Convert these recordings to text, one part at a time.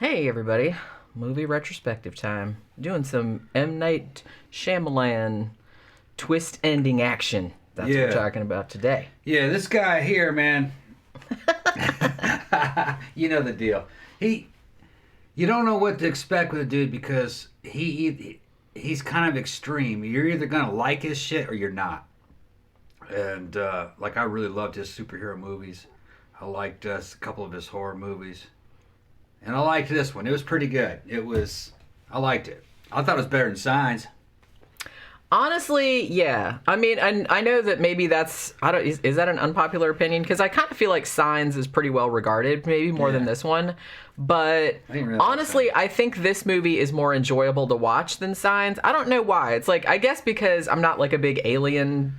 Hey everybody, movie retrospective time. Doing some M. Night Shyamalan twist ending action. That's what we're talking about today. Yeah, this guy here, man. You know the deal. You don't know what to expect with a dude because he's kind of extreme. You're either gonna like his shit or you're not. And I really loved his superhero movies. I liked a couple of his horror movies. And I liked this one. It was pretty good. I liked it. I thought it was better than Signs. Honestly, yeah. I mean, I know that maybe that's... Is that an unpopular opinion? Because I kind of feel like Signs is pretty well regarded, maybe more than this one. But honestly, I think this movie is more enjoyable to watch than Signs. I don't know why. It's like, I guess because I'm not like a big alien,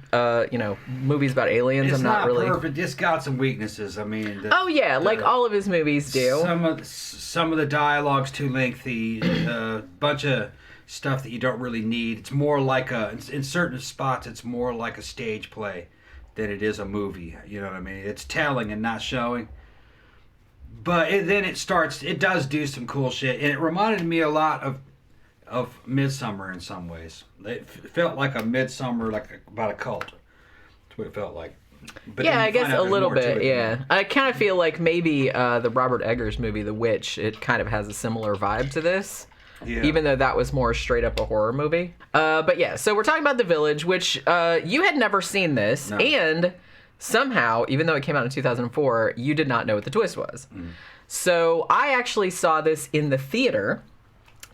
movies about aliens. I'm not really... perfect. It's got some weaknesses. I mean... like all of his movies do. Some of the dialogue's too lengthy. A bunch of stuff that you don't really need. It's more like in certain spots, it's more like a stage play than it is a movie. You know what I mean? It's telling and not showing. But then it does do some cool shit. And it reminded me a lot of Midsummer in some ways. It felt like a Midsummer, about a cult. That's what it felt like. But yeah, I guess a little bit, yeah. I kind of feel like maybe the Robert Eggers movie, The Witch, it kind of has a similar vibe to this. Yeah. Even though that was more straight up a horror movie. But yeah, so we're talking about The Village, which you had never seen this. No. And somehow, even though it came out in 2004, you did not know what the twist was. Mm. So I actually saw this in the theater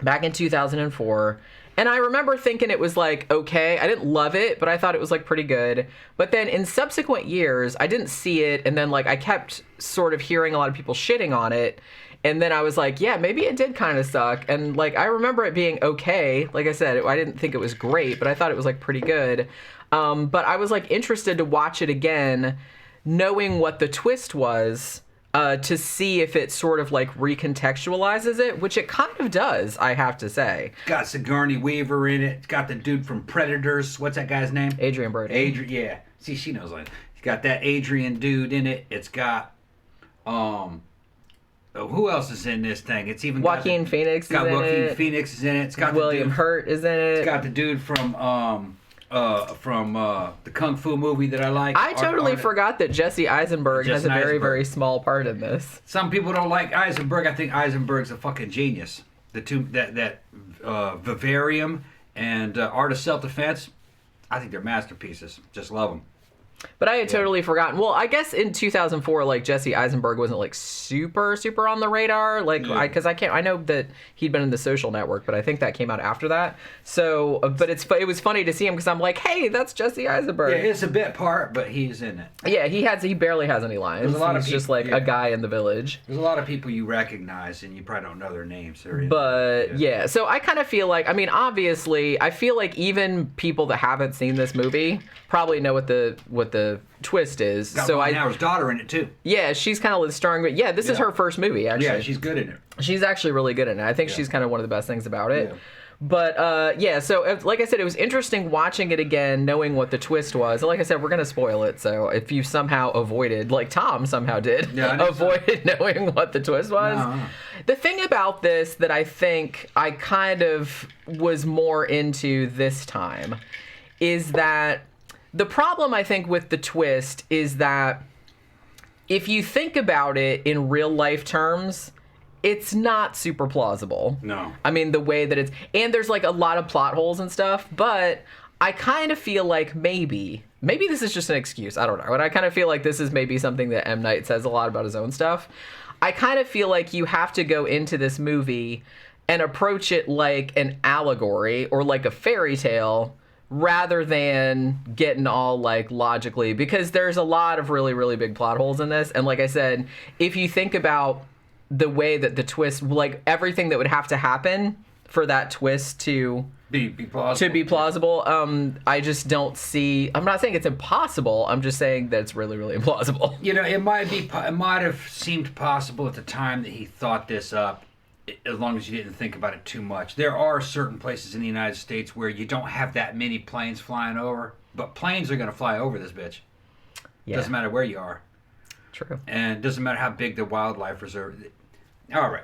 back in 2004. And I remember thinking it was like, okay. I didn't love it, but I thought it was like pretty good. But then in subsequent years, I didn't see it. And then I kept sort of hearing a lot of people shitting on it. And then I was like, yeah, maybe it did kind of suck. And I remember it being okay. Like I said, I didn't think it was great, but I thought it was pretty good. But I was interested to watch it again, knowing what the twist was, to see if it sort of recontextualizes it, which it kind of does, I have to say. It's got Sigourney Weaver in it. It's got the dude from Predators. What's that guy's name? Adrian Brody. Yeah. See, she knows It's got that Adrian dude in it. It's got who else is in this thing? It's even Joaquin Phoenix is in it. Joaquin Phoenix is in it. It's got William Hurt is in it. It's got the dude from the Kung Fu movie that I like. I totally forgot that Jesse Eisenberg has a very, very small part in this. Some people don't like Eisenberg. I think Eisenberg's a fucking genius. The two that Vivarium and Art of Self-Defense, I think they're masterpieces. Just love them. But I had totally forgotten. Well, I guess in 2004, Jesse Eisenberg wasn't super, super on the radar. Because I know that he'd been in The Social Network, but I think that came out after that. So, but it was funny to see him because I'm like, hey, that's Jesse Eisenberg. Yeah, it's a bit part, but he's in it. Yeah, he barely has any lines. He's just a guy in the village. There's a lot of people you recognize, and you probably don't know their names. But yeah, so I kind of feel obviously, I feel like even people that haven't seen this movie probably know what the twist is. Got Ron Howard's daughter in it too. Yeah, she's kind of starring. But yeah, this is her first movie actually. Yeah, she's good in it. She's actually really good in it. I think she's kind of one of the best things about it. Yeah. But so like I said, it was interesting watching it again, knowing what the twist was. And like I said, we're gonna spoil it. So if you somehow avoided, like Tom somehow did, avoided knowing what the twist was. No. The thing about this that I think I kind of was more into this time is that the problem, I think, with the twist is that if you think about it in real life terms, it's not super plausible. No. I mean, the way that it's... And there's, a lot of plot holes and stuff, but I kind of feel like maybe this is just an excuse. I don't know. And I kind of feel like this is maybe something that M. Night says a lot about his own stuff. I kind of feel like you have to go into this movie and approach it like an allegory or like a fairy tale rather than getting all logically, because there's a lot of really, really big plot holes in this. And like I said, if you think about the way that the twist, everything that would have to happen for that twist to be plausible. I just don't see. I'm not saying it's impossible. I'm just saying that it's really, really implausible. It might have seemed possible at the time that he thought this up, as long as you didn't think about it too much. There are certain places in the United States where you don't have that many planes flying over, but planes are going to fly over this bitch. Yeah. Doesn't matter where you are. True. And it doesn't matter how big the wildlife reserve. All right.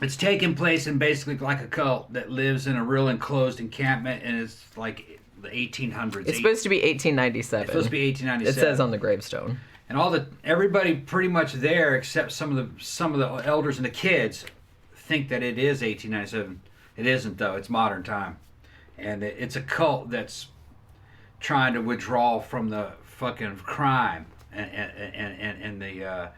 It's taking place in basically like a cult that lives in a real enclosed encampment, and it's like the 1800s. It's supposed to be 1897. It's supposed to be 1897. It says on the gravestone. And everybody pretty much there, except some of the elders and the kids, think that it is 1897. It isn't, though. It's modern time, and it's a cult that's trying to withdraw from the fucking crime and the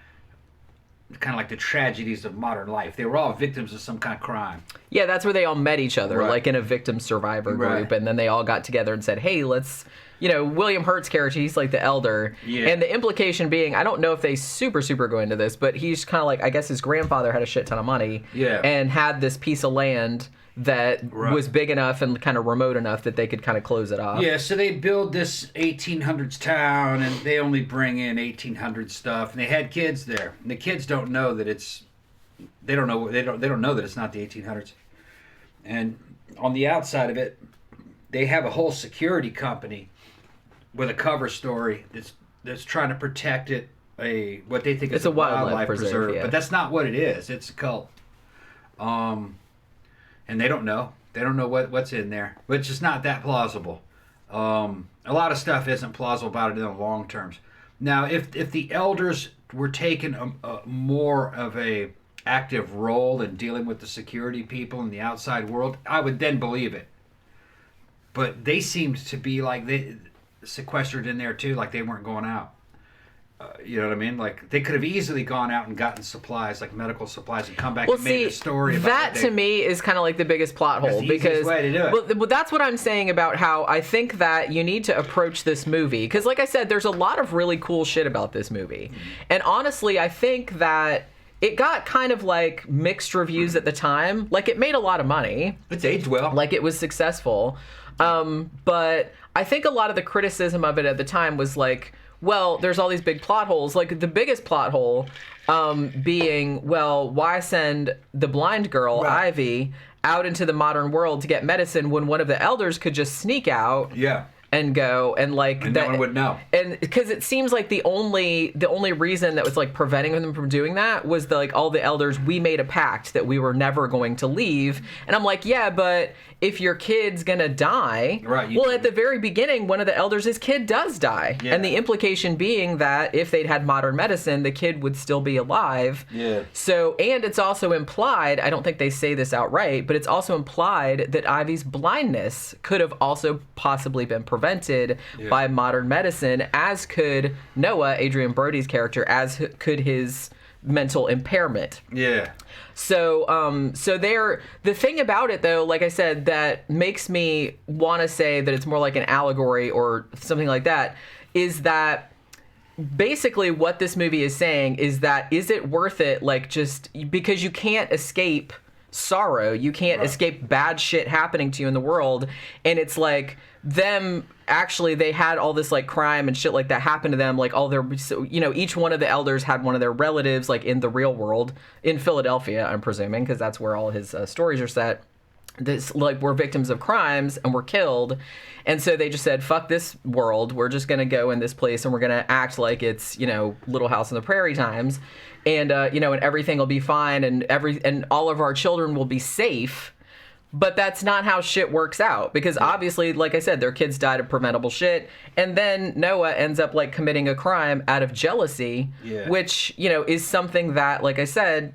kind of like the tragedies of modern life. They were all victims of some kind of crime. Yeah, that's where they all met each other, Right. like in a victim survivor group, Right. and then they all got together and said, hey, let's, William Hurt's character, he's like the elder, Yeah. and the implication being, I don't know if they super go into this, but he's kind of like, I guess his grandfather had a shit ton of money, Yeah. and had this piece of land that Right. was big enough and kind of remote enough that they could kind of close it off. Yeah, so they build this 1800s town, and they only bring in 1800s stuff, and they had kids there. And the kids don't know that they don't know that it's not the 1800s. And on the outside of it, they have a whole security company with a cover story that's trying to protect it, what they think is It's a wildlife preserve, yeah. But that's not what it is. It's a cult. And they don't know. They don't know what's in there, which is not that plausible. A lot of stuff isn't plausible about it in the long terms. Now, if the elders were taking a more of a active role in dealing with the security people in the outside world, I would then believe it. But they seemed to be like they sequestered in there too, like they weren't going out. You know what I mean? Like they could have easily gone out and gotten supplies, like medical supplies, and come back and made a story about that. To me is kind of like the biggest plot hole, the because easiest way to do it. Well, that's what I'm saying about how I think that you need to approach this movie, because like I said, there's a lot of really cool shit about this movie, and honestly, I think that it got kind of like mixed reviews at the time. Like it made a lot of money. It's aged well. Like it was successful, but I think a lot of the criticism of it at the time was like, well, there's all these big plot holes. Like the biggest plot hole being, well, why send the blind girl, Right. Ivy, out into the modern world to get medicine when one of the elders could just sneak out Yeah. and go and like And no one would know. And because it seems like the only reason that was like preventing them from doing that was like all the elders, we made a pact that we were never going to leave. And I'm like, yeah, but if your kid's gonna die, Right, well, at the very beginning, one of the elders, his kid does die. Yeah. And the implication being that if they'd had modern medicine, the kid would still be alive. Yeah. So, and it's also implied, I don't think they say this outright, but it's also implied that Ivy's blindness could have also possibly been prevented by modern medicine, as could Noah, Adrian Brody's character, as could his mental impairment. Yeah. So, the thing about it though, like I said, that makes me want to say that it's more like an allegory or something like that, is that basically what this movie is saying is that, is it worth it? Like, just because you can't escape sorrow, you can't escape bad shit happening to you in the world, and it's like them actually, they had all this like crime and shit like that happen to them, like all their, so, each one of the elders had one of their relatives like in the real world in Philadelphia, I'm presuming, because that's where all his stories are set. This like were victims of crimes and were killed, and so they just said, fuck this world, we're just gonna go in this place and we're gonna act like it's Little House on the Prairie times, and and everything will be fine, and all of our children will be safe. But that's not how shit works out, because obviously, like I said, their kids died of preventable shit, and then Noah ends up like committing a crime out of jealousy, which is something that, like I said,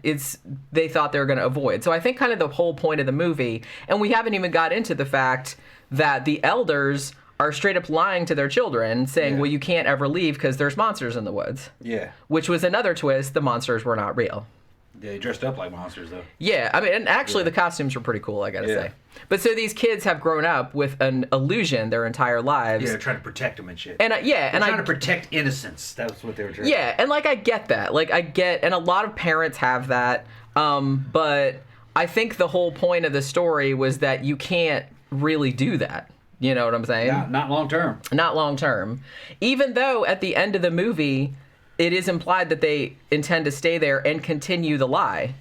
they thought they were going to avoid. So I think kind of the whole point of the movie, and we haven't even got into the fact that the elders are straight up lying to their children, saying, well, you can't ever leave because there's monsters in the woods. Yeah. Which was another twist. The monsters were not real. Yeah, they dressed up like monsters, though. Yeah, I mean, and actually the costumes were pretty cool, I gotta say. But so these kids have grown up with an illusion their entire lives. Yeah, they're trying to protect them and shit. And they're trying to protect innocence. That's what they were trying to do. Yeah, and like I get that. Like and a lot of parents have that. But I think the whole point of the story was that you can't really do that. You know what I'm saying? Not long term. Not long term. Even though at the end of the movie, it is implied that they intend to stay there and continue the lie.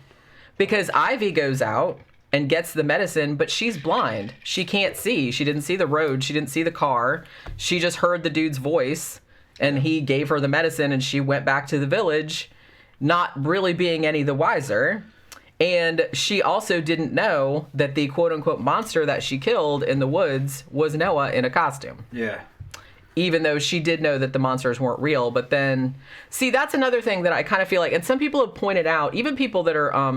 Because Ivy goes out and gets the medicine, but she's blind. She can't see. She didn't see the road. She didn't see the car. She just heard the dude's voice, and he gave her the medicine, and she went back to the village. not really being any the wiser. And she also didn't know that the quote-unquote monster that she killed in the woods was Noah in a costume. Yeah. Even though she did know that the monsters weren't real. But then, see, that's another thing that I kind of feel like, and some people have pointed out, even people that are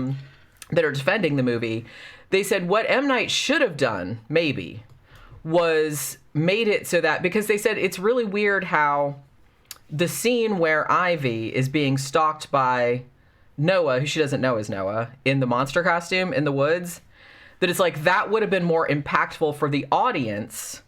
defending the movie, they said what M. Night should have done, maybe, was made it so that, because they said it's really weird how the scene where Ivy is being stalked by Noah, who she doesn't know is Noah, in the monster costume in the woods, that it's like that would have been more impactful for the audience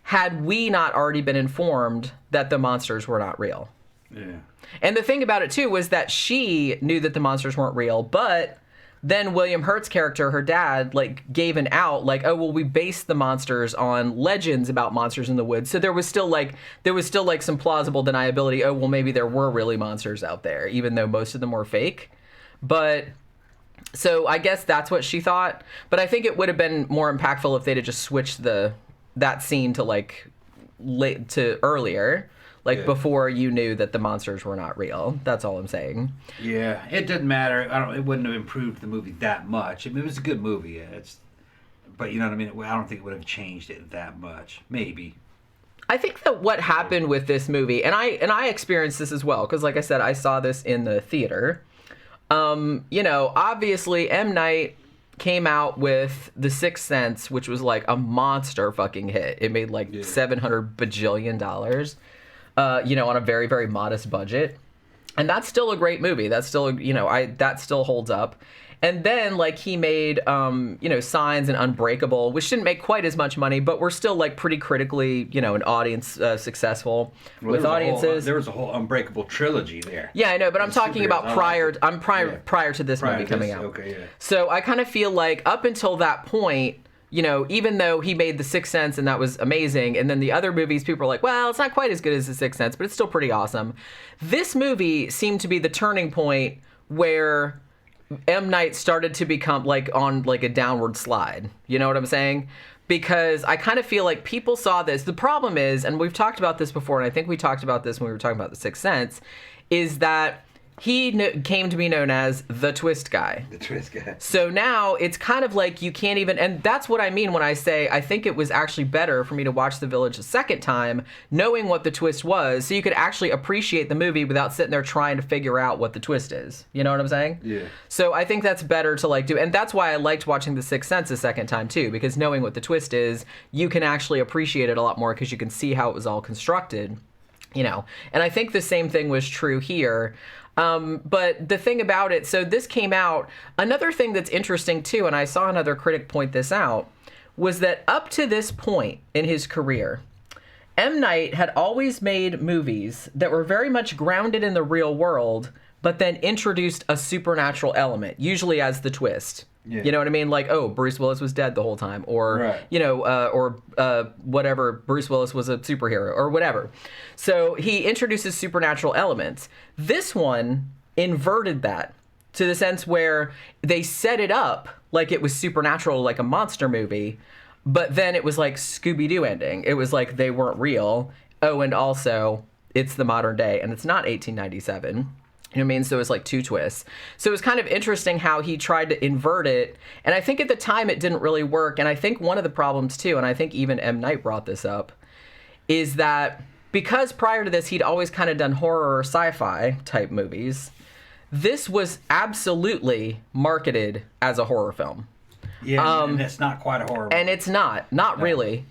had we not already been informed that the monsters were not real. Yeah. And the thing about it, too, was that she knew that the monsters weren't real, but then William Hurt's character, her dad, like, gave an out, like, oh, well, we based the monsters on legends about monsters in the woods. So there was still some plausible deniability. Oh, well, maybe there were really monsters out there, even though most of them were fake. But so I guess that's what she thought. But I think it would have been more impactful if they'd have just switched that scene to like to earlier, like before you knew that the monsters were not real. That's all I'm saying. Yeah, it didn't matter. It wouldn't have improved the movie that much. I mean, it was a good movie. But you know what I mean. I don't think it would have changed it that much. Maybe. I think that what happened with this movie, and I experienced this as well, because like I said, I saw this in the theater. Obviously M. Night came out with The Sixth Sense, which was like a monster fucking hit. It made like $700 bajillion, on a very, very modest budget. And that's still a great movie. That's still, that still holds up. And then, like, he made, Signs and Unbreakable, which didn't make quite as much money, but were still, like, pretty critically, an audience successful with audiences. There was a whole Unbreakable trilogy there. Yeah, I know, but I'm talking about prior to this movie coming out. Okay, yeah. So I kind of feel like up until that point, even though he made The Sixth Sense and that was amazing, and then the other movies, people are like, well, it's not quite as good as The Sixth Sense, but it's still pretty awesome. This movie seemed to be the turning point where M. Night started to become like on like a downward slide. You know what I'm saying? Because I kind of feel like people saw this. The problem is, and we've talked about this before, and I think we talked about this when we were talking about The Sixth Sense, is that he came to be known as the twist guy. The twist guy. So now it's kind of like you can't even, and that's what I mean when I say I think it was actually better for me to watch The Village a second time, knowing what the twist was, so you could actually appreciate the movie without sitting there trying to figure out what the twist is. You know what I'm saying? Yeah. So I think that's better to like do, and that's why I liked watching The Sixth Sense a second time too, because knowing what the twist is, you can actually appreciate it a lot more because you can see how it was all constructed. And I think the same thing was true here. But the thing about it, so this came out, another thing that's interesting too, and I saw another critic point this out, was that up to this point in his career, M. Night had always made movies that were very much grounded in the real world, but then introduced a supernatural element, usually as the twist. Yeah. You know what I mean? Like, oh, Bruce Willis was dead the whole time, or, right. Whatever, Bruce Willis was a superhero, or whatever. So he introduces supernatural elements. This one inverted that to the sense where they set it up like it was supernatural, like a monster movie, but then it was like Scooby-Doo ending. It was like they weren't real. Oh, and also, it's the modern day, and it's not 1897. You know what I mean? So it's like two twists. So it was kind of interesting how he tried to invert it. And I think at the time it didn't really work. And I think one of the problems too, and I think even M. Night brought this up, is that because prior to this he'd always kind of done horror or sci-fi type movies, this was absolutely marketed as a horror film. Yeah, and it's not quite a horror movie. And it's not really.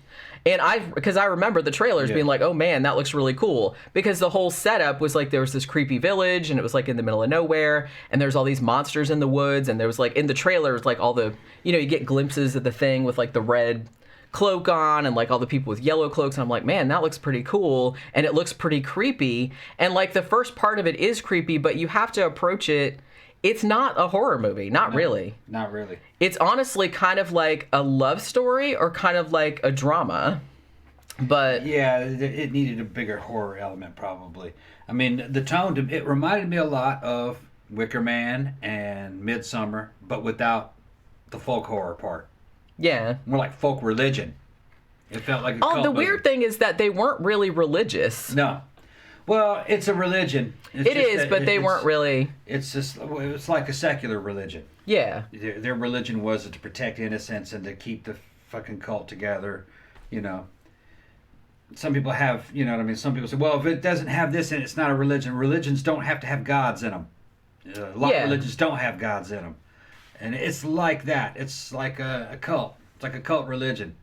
And because I remember the trailers being like, oh man, that looks really cool. Because the whole setup was like there was this creepy village and it was like in the middle of nowhere and there's all these monsters in the woods and there was like in the trailers like all the, you get glimpses of the thing with like the red cloak on and like all the people with yellow cloaks. And I'm like, man, that looks pretty cool. And it looks pretty creepy. And like the first part of it is creepy, but you have to approach it. It's not a horror movie. Not really. Not really. It's honestly kind of like a love story or kind of like a drama. But yeah, it needed a bigger horror element probably. I mean, the tone, it reminded me a lot of Wicker Man and Midsummer, but without the folk horror part. Yeah. More like folk religion. It felt like a cult the movie. weird thing is that they weren't really religious. No. Well, it's a religion. But they weren't really. It's like a secular religion. Yeah. Their religion was to protect innocence and to keep the fucking cult together, you know. Some people have, you know what I mean? Some people say, well, if it doesn't have this in it, it's not a religion. Religions don't have to have gods in them. A lot of religions don't have gods in them. And it's like that. It's like a cult. It's like a cult religion.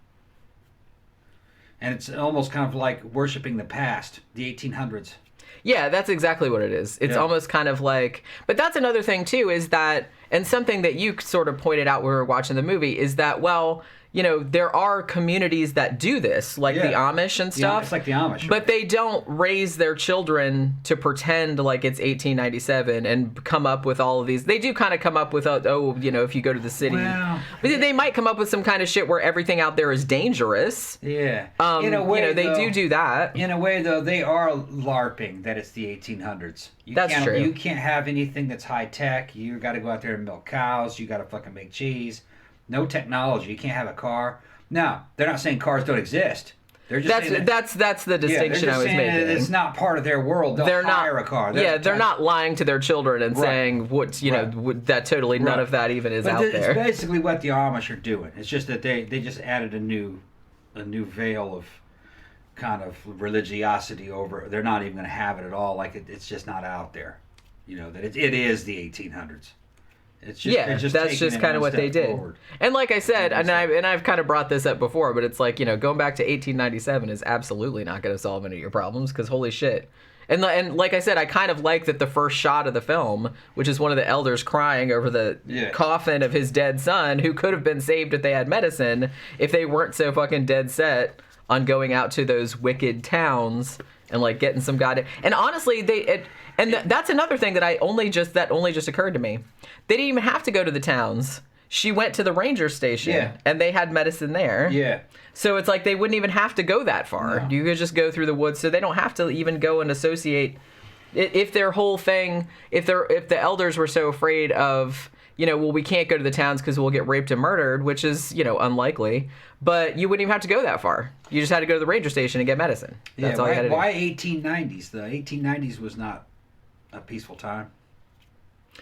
And it's almost kind of like worshiping the past, the 1800s. Yeah, that's exactly what it is. It's almost kind of like... But that's another thing, too, is that... And something that you sort of pointed out when we were watching the movie is that, well... You know, there are communities that do this, like the Amish and stuff. Yeah, it's like the Amish. But they don't raise their children to pretend like it's 1897 and come up with all of these. They do kind of come up with, you know, if you go to the city. Well, but they might come up with some kind of shit where everything out there is dangerous. Yeah. In a way, you know, they do that. In a way, though, they are LARPing that it's the 1800s. That's true. You can't have anything that's high tech. You got to go out there and milk cows. You got to fucking make cheese. No technology. You can't have a car. Now, they're not saying cars don't exist. They're just that's the distinction I was making. It's not part of their world. They're hire a car. They're not lying to their children and saying that totally none of that even is out there. It's basically what the Amish are doing. It's just that they just added a new veil of kind of religiosity over. They're not even going to have it at all. Like it's just not out there. You know that it is the 1800s. It's just that's just kind of what they did. Forward. And like I said, and I've kind of brought this up before, but it's like, you know, going back to 1897 is absolutely not going to solve any of your problems because holy shit. And like I said, I kind of like that the first shot of the film, which is one of the elders crying over the coffin of his dead son, who could have been saved if they had medicine, if they weren't so fucking dead set on going out to those wicked towns and like getting some goddamn. And honestly, that's another thing that only just occurred to me. They didn't even have to go to the towns. She went to the ranger station, and they had medicine there. Yeah. So it's like they wouldn't even have to go that far. No. You could just go through the woods, so they don't have to even go and associate. If their whole thing, if the elders were so afraid of, you know, well, we can't go to the towns because we'll get raped and murdered, which is, you know, unlikely. But you wouldn't even have to go that far. You just had to go to the ranger station and get medicine. That's all you had to do. Why 1890s? The 1890s was not a peaceful time.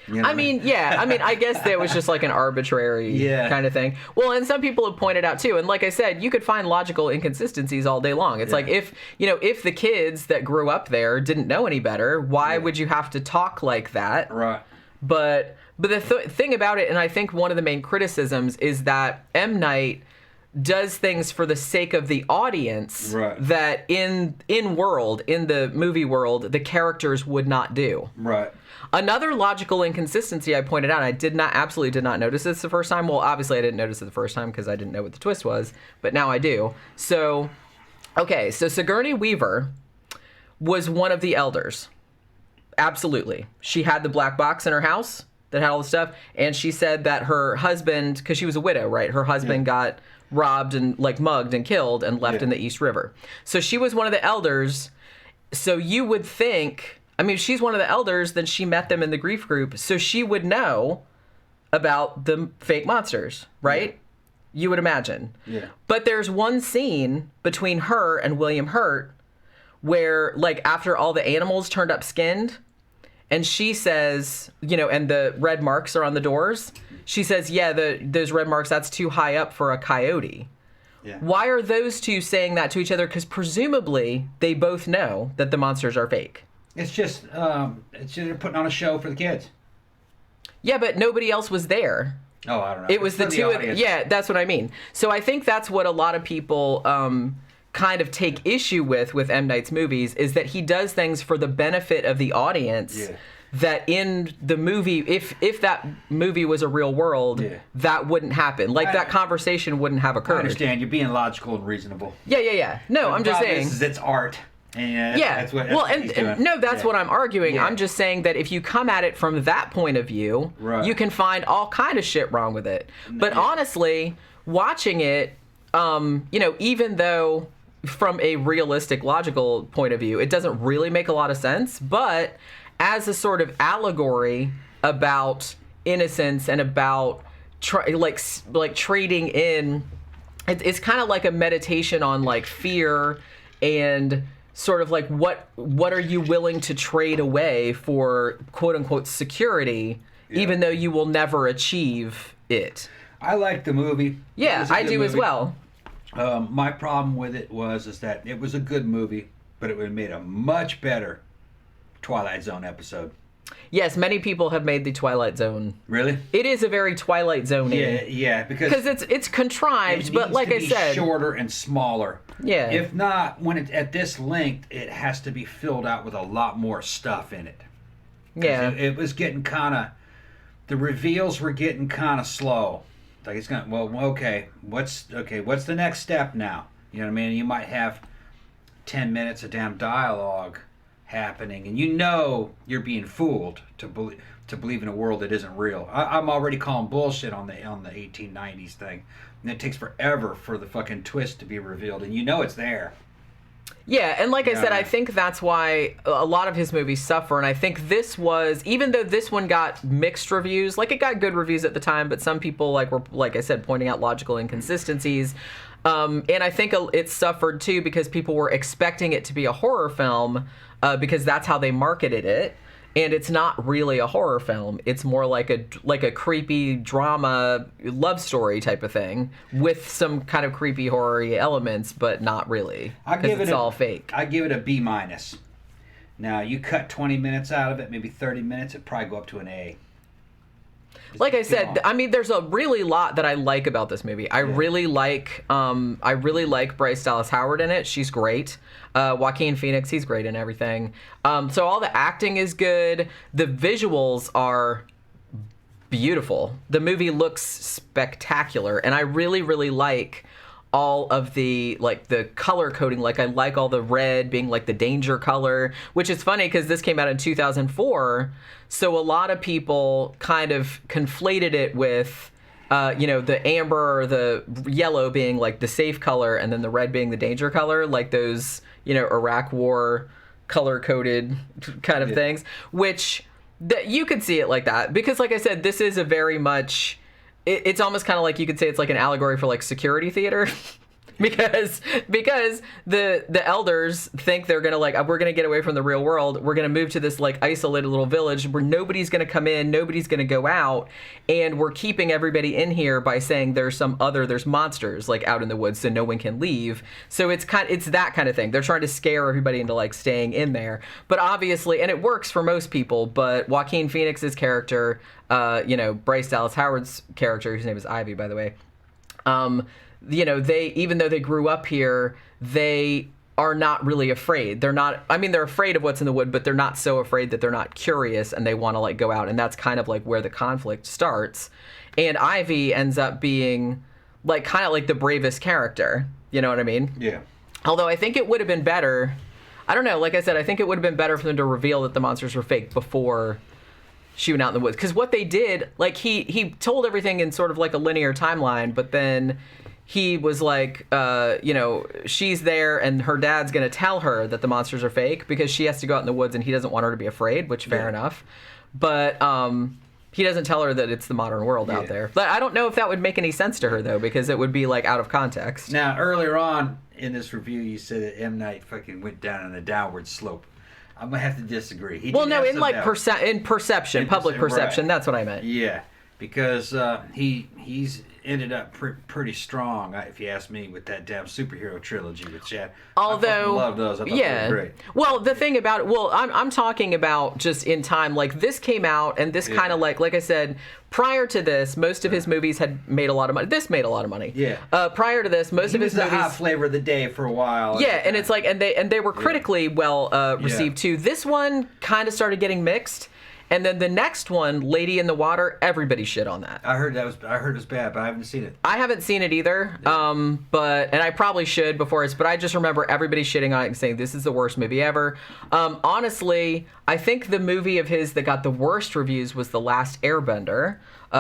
You know I mean, I guess that was just like an arbitrary kind of thing. Well, and some people have pointed out too, and like I said, you could find logical inconsistencies all day long. It's like if the kids that grew up there didn't know any better, why would you have to talk like that? Right. But the thing about it, and I think one of the main criticisms is that M. Night does things for the sake of the audience that in the movie world, the characters would not do. Right. Another logical inconsistency I pointed out, I absolutely did not notice this the first time. Well, obviously I didn't notice it the first time because I didn't know what the twist was, but now I do. So Sigourney Weaver was one of the elders. Absolutely. She had the black box in her house that had all the stuff, and she said that her husband, because she was a widow, right? Her husband got robbed and like mugged and killed and left in the East River. So she was one of the elders. So you would think, I mean, if she's one of the elders, then she met them in the grief group. So she would know about the fake monsters, right? Yeah. You would imagine. Yeah. But there's one scene between her and William Hurt where, like, after all the animals turned up skinned, and she says, you know, and the red marks are on the doors. She says, those red marks, that's too high up for a coyote. Yeah. Why are those two saying that to each other? Because presumably they both know that the monsters are fake. It's just they're putting on a show for the kids. Yeah, but nobody else was there. Oh, I don't know. It was the two. Yeah, that's what I mean. So I think that's what a lot of people kind of take issue with M. Night's movies, is that he does things for the benefit of the audience. Yeah. That in the movie, if that movie was a real world, that wouldn't happen. Like, that conversation wouldn't have occurred. I understand. You're being logical and reasonable. Yeah. No, I'm just saying. It's art. And that's what he's doing. No, that's what I'm arguing. Yeah. I'm just saying that if you come at it from that point of view, you can find all kind of shit wrong with it. But honestly, watching it, you know, even though from a realistic, logical point of view, it doesn't really make a lot of sense, but as a sort of allegory about innocence and about trading in, it's kind of like a meditation on like fear and sort of like what are you willing to trade away for quote unquote security, even though you will never achieve it. I like the movie. Yeah, I do as well. My problem with it is that it was a good movie, but it would have made a much better Twilight Zone episode. Yes, many people have made the Twilight Zone. Really? It is a very Twilight Zone-y. Yeah, because it's contrived, it but like I said, needs to be shorter and smaller. Yeah. If not, when it's at this length, it has to be filled out with a lot more stuff in it. Yeah. It was getting kind of, the reveals were getting kind of slow. Like it's going, what's the next step now? You know what I mean? You might have 10 minutes of damn dialogue happening, and you're being fooled to believe in a world that isn't real. I'm already calling bullshit on the 1890s thing, and it takes forever for the fucking twist to be revealed, and it's there. Yeah, and like I said, I think that's why a lot of his movies suffer, and I think this was, even though this one got mixed reviews, like it got good reviews at the time, but some people were, like I said, pointing out logical inconsistencies. And I think it suffered too because people were expecting it to be a horror film because that's how they marketed it. And it's not really a horror film. It's more like a creepy drama love story type of thing with some kind of creepy horror-y elements, but not really. Because it's all fake. I give it a B-. Now, you cut 20 minutes out of it, maybe 30 minutes, it'd probably go up to an A. Like I said, I mean, there's a really lot that I like about this movie. I really like Bryce Dallas Howard in it. She's great. Joaquin Phoenix, he's great in everything. So all the acting is good. The visuals are beautiful. The movie looks spectacular, and I really, really like all of the color coding. Like I like all the red being like the danger color, which is funny because this came out in 2004. So a lot of people kind of conflated it with, the amber or the yellow being like the safe color and then the red being the danger color, like those, Iraq War color coded kind of things, which you could see it like that. Because like I said, this is a very much, it's almost kind of like you could say it's like an allegory for like security theater. because the elders think they're gonna we're gonna get away from the real world, we're gonna move to this like isolated little village where nobody's gonna come in, nobody's gonna go out, and we're keeping everybody in here by saying there's monsters like out in the woods so no one can leave. So it's that kind of thing. They're trying to scare everybody into like staying in there, but obviously, and it works for most people, but Joaquin Phoenix's character, Bryce Dallas Howard's character, whose name is Ivy, by the way, they, even though they grew up here, they are not really afraid. They're afraid of what's in the wood, but they're not so afraid that they're not curious and they want to like go out. And that's kind of like where the conflict starts. And Ivy ends up being like kind of like the bravest character. You know what I mean? Yeah. Although I think it would have been better. I don't know. Like I said, I think it would have been better for them to reveal that the monsters were fake before she went out in the woods. Because what they did, like he told everything in sort of like a linear timeline, but then he was like, she's there and her dad's going to tell her that the monsters are fake because she has to go out in the woods and he doesn't want her to be afraid, which fair enough. But he doesn't tell her that it's the modern world out there. But I don't know if that would make any sense to her, though, because it would be like out of context. Now, earlier on in this review, you said that M. Night fucking went down on a downward slope. I'm going to have to disagree. In perception, public perception, that's what I meant. Yeah, because he's ended up pretty strong, if you ask me, with that damn superhero trilogy with Chad. Although, I love those. I thought they were great. Well, the thing about it, I'm talking about just in time. Like this came out, and this kind of like I said, prior to this, most of his movies had made a lot of money. This made a lot of money. Yeah. Prior to this, most of his movies. He was the hot flavor of the day for a while. Yeah, and it's like, and they were critically well received too. This one kind of started getting mixed. And then the next one, Lady in the Water, everybody shit on that. I heard it was bad, but I haven't seen it. I haven't seen it either. Yeah. And I probably should but I just remember everybody shitting on it and saying this is the worst movie ever. Honestly, I think the movie of his that got the worst reviews was The Last Airbender,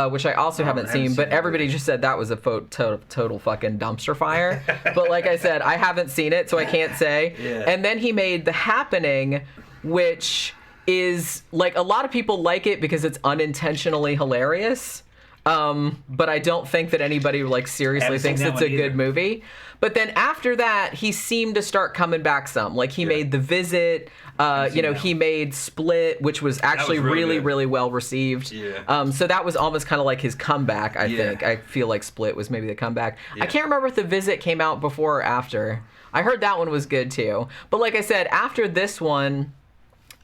which I also haven't seen, but everybody just said that was a total fucking dumpster fire. But like I said, I haven't seen it, so I can't say. Yeah. And then he made The Happening, which is like a lot of people like it because it's unintentionally hilarious. But I don't think that anybody like seriously thinks it's a good movie. But then after that, he seemed to start coming back some. Like he made The Visit. He made Split, which was actually really well received. Yeah. So that was almost kind of like his comeback, I think. I feel like Split was maybe the comeback. Yeah. I can't remember if The Visit came out before or after. I heard that one was good too. But like I said, after this one,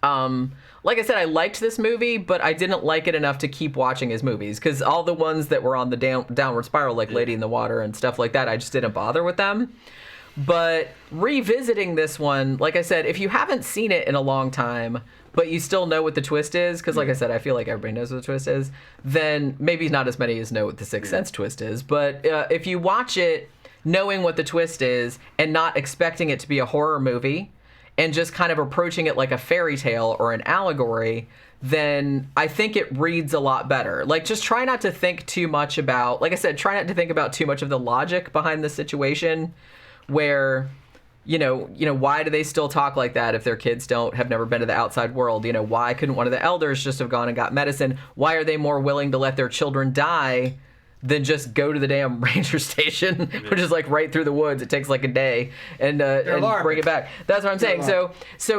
like I said, I liked this movie, but I didn't like it enough to keep watching his movies because all the ones that were on the downward spiral, like Lady in the Water and stuff like that, I just didn't bother with them. But revisiting this one, like I said, if you haven't seen it in a long time, but you still know what the twist is, because like I said, I feel like everybody knows what the twist is, then maybe not as many as know what the Sixth Sense twist is. But if you watch it knowing what the twist is and not expecting it to be a horror movie and just kind of approaching it like a fairy tale or an allegory, then I think it reads a lot better. Like, just try not to think too much about, like I said, try not to think about too much of the logic behind the situation where, why do they still talk like that if their kids have never been to the outside world? Why couldn't one of the elders just have gone and got medicine? Why are they more willing to let their children die than just go to the damn ranger station, which is like right through the woods? It takes like a day and bring it back. That's what I'm saying. So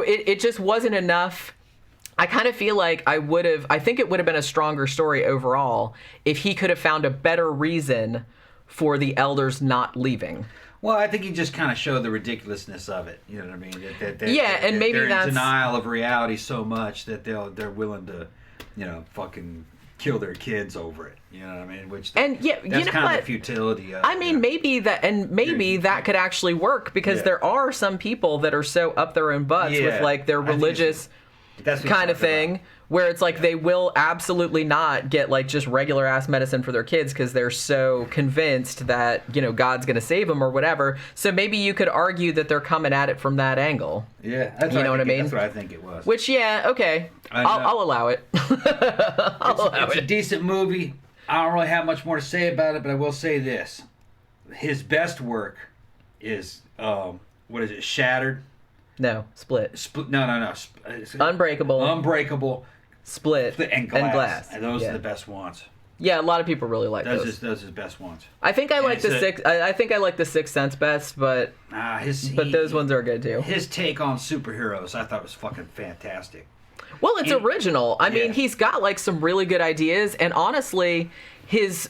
it just wasn't enough. I kind of feel like I think it would have been a stronger story overall if he could have found a better reason for the elders not leaving. Well, I think he just kind of showed the ridiculousness of it. You know what I mean? And maybe they're that's in denial of reality so much that they're willing to, fucking kill their kids over it. You know what I mean? That's kind of the futility of it. Maybe that could actually work because there are some people that are so up their own butts with like their religious kind of thing. Where it's like they will absolutely not get like just regular ass medicine for their kids because they're so convinced that, God's going to save them or whatever. So maybe you could argue that they're coming at it from that angle. Yeah. You know what I mean? That's what I think it was. Which, okay. I'll allow it. It's a decent movie. I don't really have much more to say about it, but I will say this. His best work is, Shattered? No, Split. No. Unbreakable. Split and Glass. And those are the best ones. Yeah, a lot of people really like those. Those are the best ones. I think I like the Sixth Sense best, but those ones are good too. His take on superheroes, I thought was fucking fantastic. Well, it's original. I mean, he's got like some really good ideas, and honestly, his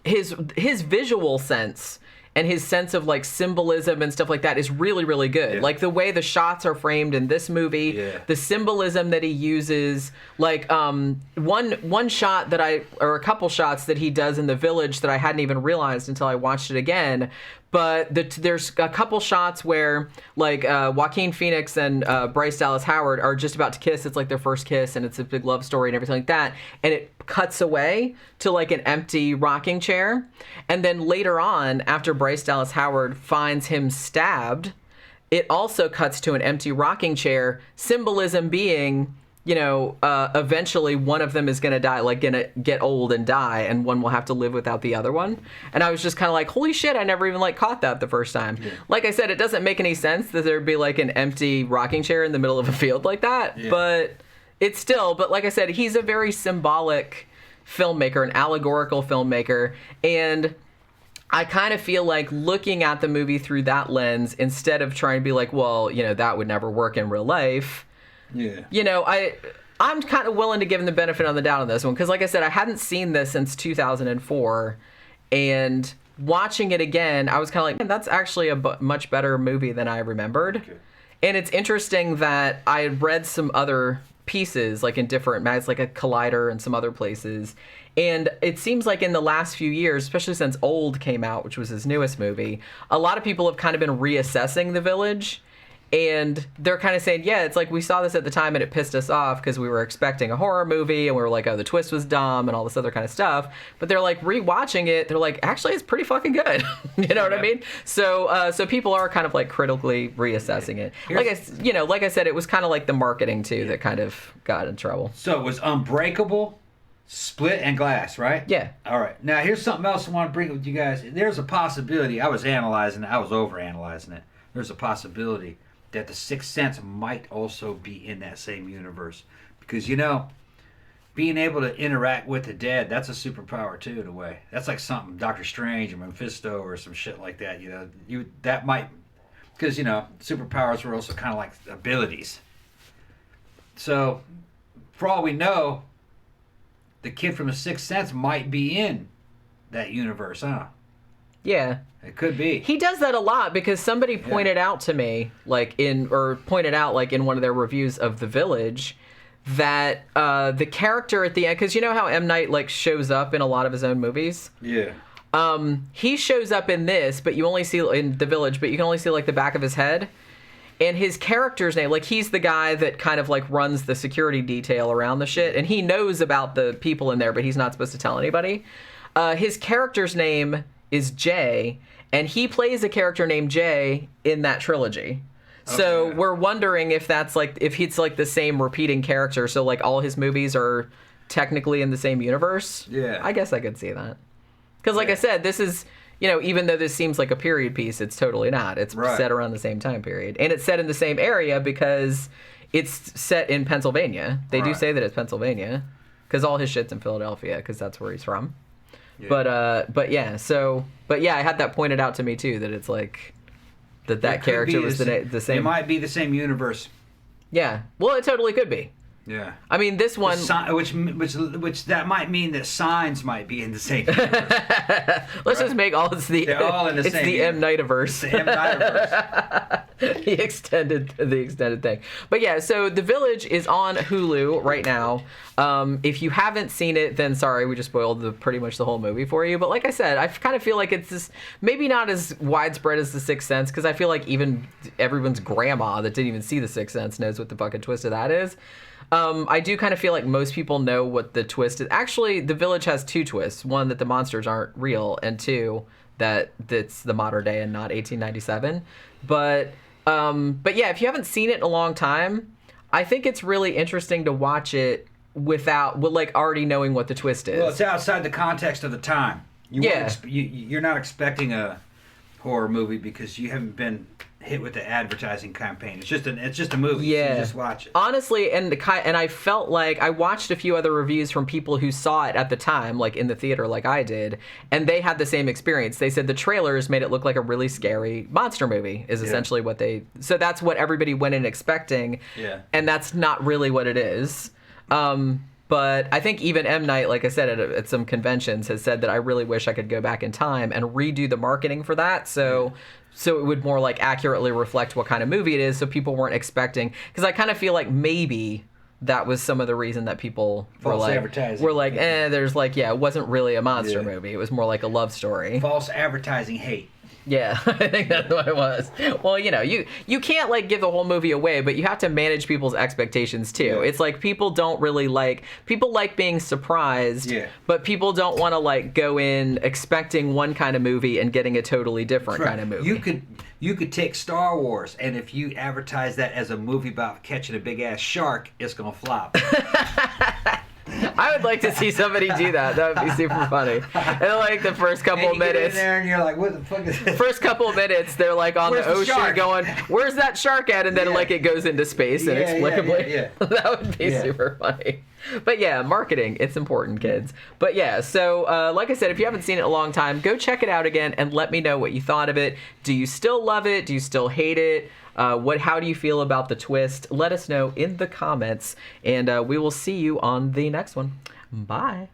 visual sense and his sense of like symbolism and stuff like that is really, really good. Like the way the shots are framed in this movie, the symbolism that he uses, like one shot or a couple shots that he does in the village that I hadn't even realized until I watched it again. But there's a couple shots where like Joaquin Phoenix and Bryce Dallas Howard are just about to kiss. It's like their first kiss and it's a big love story and everything like that. And it cuts away to like an empty rocking chair. And then later on, after Bryce Dallas Howard finds him stabbed, it also cuts to an empty rocking chair. Symbolism being, eventually one of them is going to die, like going to get old and die, and one will have to live without the other one. And I was just kind of like, holy shit, I never even like caught that the first time. Yeah. Like I said, it doesn't make any sense that there'd be like an empty rocking chair in the middle of a field like that. Yeah. But like I said, he's a very symbolic filmmaker, an allegorical filmmaker. And I kind of feel like looking at the movie through that lens, instead of trying to be like, well, that would never work in real life. Yeah. I'm kind of willing to give him the benefit on the doubt on this one because, like I said, I hadn't seen this since 2004, and watching it again, I was kind of like, man, that's actually a much better movie than I remembered. Okay. And it's interesting that I had read some other pieces, like in different magazines, like a Collider and some other places, and it seems like in the last few years, especially since Old came out, which was his newest movie, a lot of people have kind of been reassessing The Village. And they're kind of saying, yeah, it's like we saw this at the time and it pissed us off because we were expecting a horror movie and we were like, oh, the twist was dumb and all this other kind of stuff. But they're like rewatching it. They're like, actually, it's pretty fucking good. You know what I mean? So people are kind of like critically reassessing it. Like I said, it was kind of like the marketing too that kind of got in trouble. So it was Unbreakable, Split, and Glass, right? Yeah. All right. Now here's something else I want to bring up with you guys. There's a possibility. I was overanalyzing it. There's a possibility that the Sixth Sense might also be in that same universe. Because, being able to interact with the dead, that's a superpower too, in a way. That's like something Doctor Strange or Mephisto or some shit like that. That might, because superpowers were also kind of like abilities. So, for all we know, the kid from The Sixth Sense might be in that universe, huh? Yeah. It could be. He does that a lot because somebody pointed out to me, in one of their reviews of The Village, that the character at the end, because you know how M. Night shows up in a lot of his own movies? Yeah. He shows up in this, but you only see in The Village, but you can only see the back of his head. And his character's name, he's the guy that kind of runs the security detail around the shit, and he knows about the people in there, but he's not supposed to tell anybody. His character's name is Jay, and he plays a character named Jay in that trilogy. Okay. So we're wondering if that's if he's the same repeating character, so all his movies are technically in the same universe. Yeah. I guess I could see that. Because I said, this is, even though this seems like a period piece, it's totally not. It's set around the same time period. And it's set in the same area because it's set in Pennsylvania. They do say that it's Pennsylvania because all his shit's in Philadelphia because that's where he's from. Yeah. But I had that pointed out to me too, that it's that character was the same. It might be the same universe. Yeah. Well, it totally could be. Yeah. I mean, this one... Which that might mean that Signs might be in the same universe. Let's just make all... They're all in the same universe. M. Nightiverse. It's the M. Nightiverse. the extended thing. But yeah, so The Village is on Hulu right now. If you haven't seen it, then sorry, we just spoiled pretty much the whole movie for you. But like I said, I kind of feel like it's just maybe not as widespread as The Sixth Sense, because I feel like even everyone's grandma that didn't even see The Sixth Sense knows what the fucking twist of that is. I do kind of feel like most people know what the twist is. Actually, The Village has two twists. One, that the monsters aren't real, and two, that's the modern day and not 1897. But yeah, if you haven't seen it in a long time, I think it's really interesting to watch it without already knowing what the twist is. Well, it's outside the context of the time. You're not expecting a horror movie because you haven't been hit with the advertising campaign. It's just a movie. Yeah. So you just watch it. Honestly, and I felt like I watched a few other reviews from people who saw it at the time, in the theater like I did, and they had the same experience. They said the trailers made it look like a really scary monster movie, is essentially what they... So that's what everybody went in expecting, and that's not really what it is. But I think even M. Night, like I said, at some conventions, has said that I really wish I could go back in time and redo the marketing for that, so it would more accurately reflect what kind of movie it is, so people weren't expecting. Because I kind of feel like maybe that was some of the reason that people were advertising. It wasn't really a monster movie. It was more like a love story. False advertising hate. Yeah, I think that's what it was. Well, you can't give the whole movie away, but you have to manage people's expectations too. Yeah. It's people don't really people like being surprised, but people don't want to go in expecting one kind of movie and getting a totally different kind of movie. You could take Star Wars, and if you advertise that as a movie about catching a big ass shark, it's gonna flop. I would like to see somebody do that. That would be super funny. And the first couple of minutes, get in there and you're like, "What the fuck is this?" First couple of minutes, they're on the ocean, going, "Where's that shark at?" And then it goes into space inexplicably. Yeah. That would be super funny. But yeah, marketing, it's important, kids. But yeah, so like I said, if you haven't seen it in a long time, go check it out again and let me know what you thought of it. Do you still love it? Do you still hate it? How do you feel about the twist? Let us know in the comments, and we will see you on the next one. Bye.